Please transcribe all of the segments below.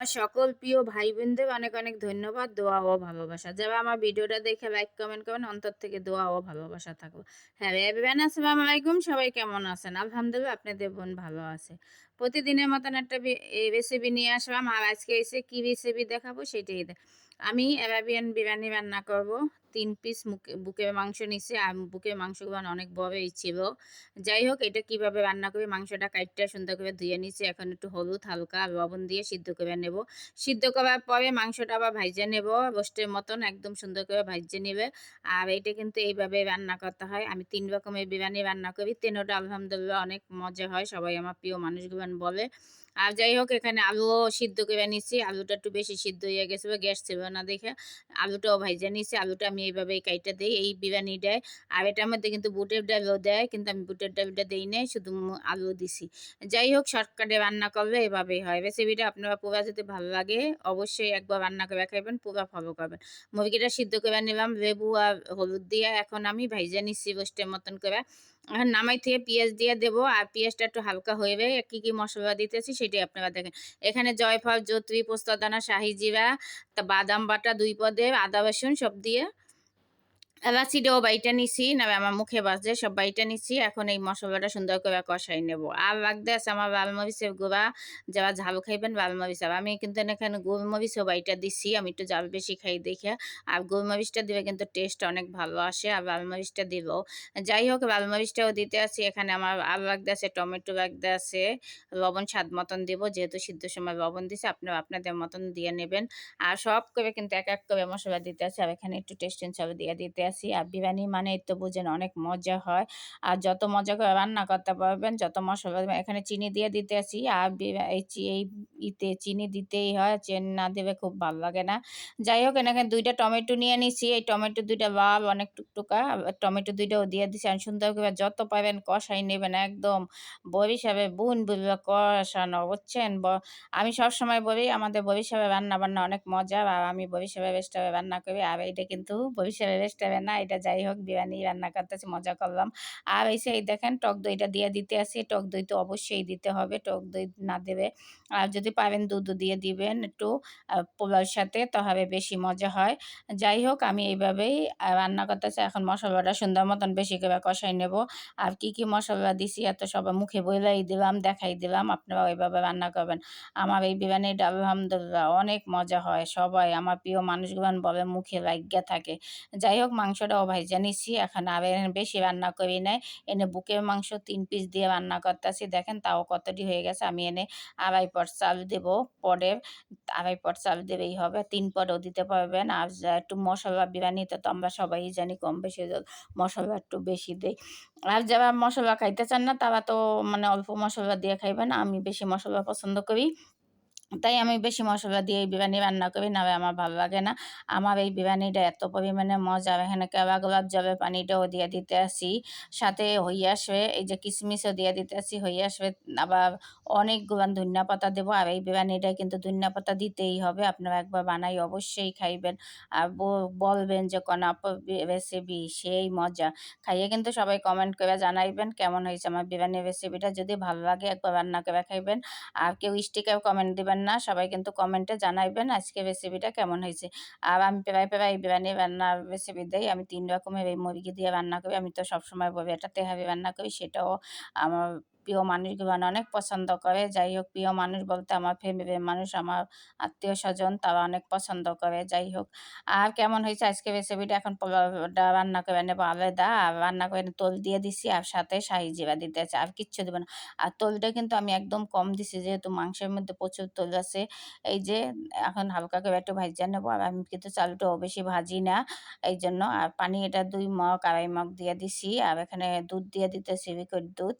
আমার সকল প্রিয় ভাই বোনদের অনেক অনেক ধন্যবাদ, দোয়া ও ভালোবাসা। যারা আমার ভিডিওটা দেখে লাইক কমেন্ট করেন, অন্তর থেকে দোয়া ও ভালোবাসা থাকো। হ্যাঁ এভরিওয়ান, আসসালামু আলাইকুম। সবাই কেমন আছেন? আলহামদুলিল্লাহ, আপনাদের বোন ভালো আছে। প্রতিদিনের মতন একটা রেসিপি নিয়ে আসলাম, আর আজকে এসে কি রেসিপি দেখাবো সেটাই আমি অ্যারাবিয়ান বিরিয়ানি রান্না করব। 3 পিস বুকের মাংস নিচ্ছি, আর বুকের মাংসগুলো অনেক বড়ই ছিল। যাই হোক, এটা কিভাবে রান্না করি, মাংসটা কাটতে সুন্দর করে ধুয়ে নিচ্ছি। এখন একটু হলুদ হালকা লবণ দিয়ে সিদ্ধ করে নেব। সিদ্ধ করার পরে মাংসটা আবার ভাইজে নেব, রোস্টের মতন একদম সুন্দর করে ভাইজে নেবে। আর এটা কিন্তু এইভাবে রান্না করতে হয়। আমি 3 রকমের বিরিয়ানি রান্না করি, তিনোটা আলহামদুলিল্লাহ অনেক মজা হয়, সবাই আমার প্রিয় মানুষগুলো বলে। আর যাই হোক, এখানে আলুও সিদ্ধ করে নিচ্ছি। আলুটা একটু বেশি সিদ্ধ হয়ে গেছিলো, গ্যাস ছিল না দেখে। আলুটাও ভাইজে নিচ্ছি। আলুটা আমি এইভাবেই কাইটা দিই এই বিরিয়ানিটায়। আর এটার মধ্যে কিন্তু বুটের ডালও দেয়, কিন্তু আমি বুটের ডালটা দিই নাই, শুধু আলু দিছি। যাই হোক, শর্টকাটে রান্না করলে এভাবেই হয়। রেসিপিটা আপনারা পুরা যদি ভালো লাগে অবশ্যই একবার রান্না করে খাইবেন, পুরা ফলো করবেন। মুরগিটা সিদ্ধ করে নিলাম লেবু আর হলুদ দিয়ে। এখন আমি ভাইজা নিচ্ছি রোস্টের মতন করে। এখন নামাই থেকে পেঁয়াজ দিয়ে দেবো, আর পেঁয়াজটা একটু হালকা হয়ে যাবে। কী কী মশলা দিতেছি সেটাই আপনারা দেখেন। এখানে জয়ফল, জয়ত্রী, পোস্তদানা, শাহি জিরা, তা বাদাম বাটা 2 পদে, আদা রসুন সব দিয়ে এলাচিটাও বাইটা নিছি, না আমার মুখে বাজে, সব বাইটা নিছি। এখন এই মশলাটা সুন্দর করে কষাই নেব। আর লাগতে আছে আমার লাল মরিচের গুঁড়া, যারা ঝাল খাইবেন লাল মরিচ। আর আমি কিন্তু এখানে গোলমরিচও বাইটা দিছি, আমি একটু ঝাল বেশি খাই দেখে। আর গোলমরিচটা দিলে কিন্তু টেস্ট অনেক ভালো আসে, আর লাল মরিচটা দিব। যাই হোক, লাল মরিচটাও দিতে আছি। এখানে আমার আর লাগতে আছে টমেটো, লাগতে আছে লবণ স্বাদ মতন দিব, যেহেতু সিদ্ধ সময় লবণ দিছে, আপনারা আপনাদের মতন দিয়ে নেবেন। আর সব করে কিন্তু এক এক করে মশলা দিতে আছে। আর এখানে একটু টেস্টিং সব দিয়ে দিতে আসি। আর বিরিয়ানি মানে তো বুঝেন অনেক মজা হয়। আর যত মজা করে রান্না করতে পারবেন, যত মশলা দেবেন। এখানে চিনি দিয়ে দিতে আসি। আর এই ইতে চিনি দিতেই হয়, চিনি না দিলে খুব ভালো লাগে না। যাই হোক, এখানে 2টা টমেটো নিয়ে নিছি। এই টমেটো 2টা লাল অনেক টুকটুকা, টমেটো 2টাও দিয়ে দিছি। আর সুন্দর করে যত পারেন কষাই নেবেন, একদম বরিশালে বুন বুঝবে কষানো, বুঝছেন? আমি সবসময় বলি আমাদের বরিশালের রান্না বান্না অনেক মজা, আর আমি বরিশালের রেস্টুরেন্টে রান্না করি। আর এটা কিন্তু বরিশালের রেস্টুরেন্ট না, এটা যাই হোক বিরিয়ানি রান্না করতেছি, মজা করলাম। আর এই দেখেন টক দইটা দিয়ে দিতে আসি। টক দই তো অবশ্যই দিতে হবে, টক দই না দেবে। আর যদি পারেন দুধও দিয়ে দিবেন একটু পোলাওর সাথে, তাহলে বেশি মজা হয়। যাই হোক, আমি এইভাবেই রান্না করতেছি। এখন মশলাটা সুন্দর মতন বেশি করে কষাই নেব। আর কি কি মশলা দিছি এত সবার মুখে বলেই দিলাম, দেখাই দিলাম, আপনারা ওইভাবে রান্না করবেন। আমার এই বিরিয়ানিটা আলহামদুলিল্লাহ অনেক মজা হয়, সবাই আমার প্রিয় মানুষগুলো বলে মুখে লাগিয়া থাকে। যাই হোক, মাংসটাও ভাইজা নিচ্ছি। এখন আর বেশি রান্না করি নাই। এনে বুকের মাংস 3 পিস দিয়ে রান্না করতেছি, দেখেন তাও কতটি হয়ে গেছে। আমি এনে 2.5 পট চাল দেবো, পরের 2.5 পট চাল দিলেই হবে, 3 পটও দিতে পারবেন। আর একটু মশলা, বিরিয়ানিতে তো আমরা সবাই জানি কম বেশি মশলা একটু বেশি দেই। আর যারা মশলা খাইতে চান না তারা তো মানে অল্প মশলা দিয়ে খাইবেন। আমি বেশি মশলা পছন্দ করি, তাই আমি বেশি মশলা দিয়ে এই বিরিয়ানি রান্না করি, নাহলে আমার ভালো লাগে না। আমার এই বিরিয়ানিটা এত পরিমাণে মজা। এখানে কেওড়া গোলাপ জলের পানিটাও দিয়ে দিতে আসি, সাথে হয়ে আসবে এই যে কিশমিশও দিয়ে দিতে আসি, হয়ে আসবে। আবার অনেকগুলো ধনিয়া পাতা দেবো। আর এই বিরিয়ানিটায় কিন্তু ধনিয়া পাতা দিতেই হবে, আপনারা একবার বানাই অবশ্যই খাইবেন। আর বলবেন যে কনা রেসিপি সেই মজা। খাইয়ে কিন্তু সবাই কমেন্ট করে জানাইবেন কেমন হয়েছে আমার বিরিয়ানির রেসিপিটা। যদি ভালো লাগে একবার রান্না করে খাইবেন। আর কেউ স্টিকার কমেন্ট দিবেন না, সবাই কিন্তু কমেন্টে জানাইবেন আজকে রেসিপিটা কেমন হয়েছে। আর আমি প্রায় প্রায় বিরিয়ানি রান্নার রেসিপি দেই। আমি 3 রকমের এই মুরগি দিয়ে রান্না করি। আমি তো সবসময় বলি এটা তেহারি রান্না করি, সেটাও আমার প্রিয় মানুষগুলো অনেক পছন্দ করে। যাই হোক, প্রিয় মানুষ বলতে আমার ফ্যামিলির মানুষ, আমার আত্মীয় স্বজন, তারা অনেক পছন্দ করে। যাই হোক, আর কেমন হয়েছে আজকে রেসিপিটা। এখন পোলাওটা রান্না করে নেবো আলাদা, আর রান্না করে তোল দিয়ে দিছি, আর সাথে শাহি জিরা দিতে আছে, আর কিচ্ছু দেবো না। আর তোলটা কিন্তু আমি একদম কম দিছি, যেহেতু মাংসের মধ্যে প্রচুর তোল আছে। এই যে এখন হালকা করে একটু ভাজা নেবো। আর আমি কিন্তু চালটাও বেশি ভাজি না, এই জন্য। আর পানি এটা 2 মগ 2.5 মগ দিয়ে দিছি। আর এখানে দুধ দিয়ে দিতেছি, লিকুইড দুধ।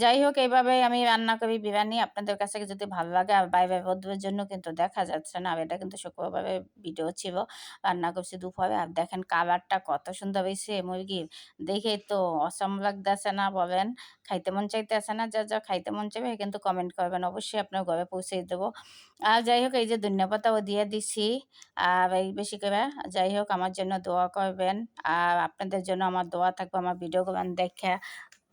যাই হোক, এইভাবে আমি রান্না করি বিরিয়ানি। আপনাদের কাছে যদি ভালো লাগে, আর বাইরে রোদ্রের জন্য কিন্তু দেখা যাচ্ছে না। আর এটা কিন্তু শুক্রবারের ভিডিও ছিল, রান্না করছি দুপুরে। আর দেখেন কালারটা কত সুন্দর হয়েছে মুরগির, দেখেই তো অসম লাগতেছে না বলেন? খাইতে মন চাইতেছে না? যা যা খাইতে মন চাইবে কিন্তু কমেন্ট করবেন, অবশ্যই আপনার ঘরে পৌঁছে দেবো। আর যাই হোক, এই যে ধনিয়া পাতাও দিয়ে দিছি, আর এই বেশি করে। যাই হোক, আমার জন্য দোয়া করবেন, আর আপনাদের জন্য আমার দোয়া থাকবে। আমার ভিডিওগুলো দেখে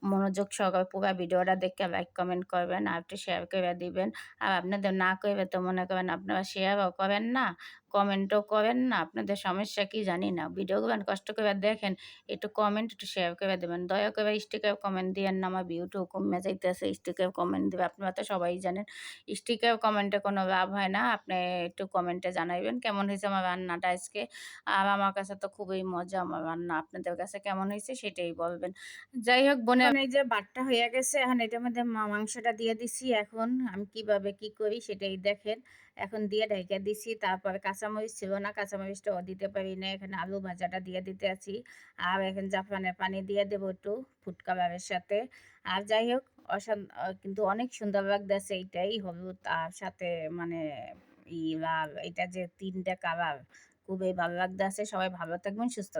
মনোযোগ সহকারে পুরা ভিডিওটা দেখে লাইক, কমেন্ট করবেন আর একটু শেয়ার করে দিবেন। আর আপনাদের না কইরে তো মনে করেন আপনারা শেয়ারও করেন না, কমেন্টও করেন না। আপনাদের সমস্যা কি জানি না। ভিডিওগুলো কষ্ট করে দেখেন, একটু কমেন্ট, একটু শেয়ার করে দিবেন। দয়া করে স্টিকার কমেন্ট দিয়েন না, আমার ভিউটাও কমে যাইতেছে। স্টিকার কমেন্ট দিবে, আপনারা তো সবাই জানেন। স্টিকার কমেন্টে কোনো লাভ হয় না। আপনি একটু কমেন্টে জানাইবেন কেমন হইছে আমার রান্নাটা আজকে। আর আমার কাছে তো খুবই মজা আমার রান্না। আপনাদের কাছে কেমন হইছে সেটাই বলবেন। যাই হোক বোনের এখন এই যে ভাতটা হইয়া গেছে, এখন এটার মধ্যে মাংসটা দিয়ে দিছি। এখন আমি কিভাবে কি করি সেটাই দেখেন। এখন দিয়ে ঢাইকা দিছি। তারপরে কাঁচামরিচ ছিল না, কাঁচামরিচটাও দিতে পারি নাই। এখানে আলু ভাজাটা দিয়ে দিতে আছি। আর এখন জাফরানের পানি দিয়ে দেবো একটু ফুড কালারের সাথে। আর যাই হোক কিন্তু অনেক সুন্দর লাগতেছে এইটাই হলুদ আর সাথে মানে লাল, এটা যে ৩ টা কালার খুবই ভালো লাগতেছে। সবাই ভালো থাকবেন, সুস্থ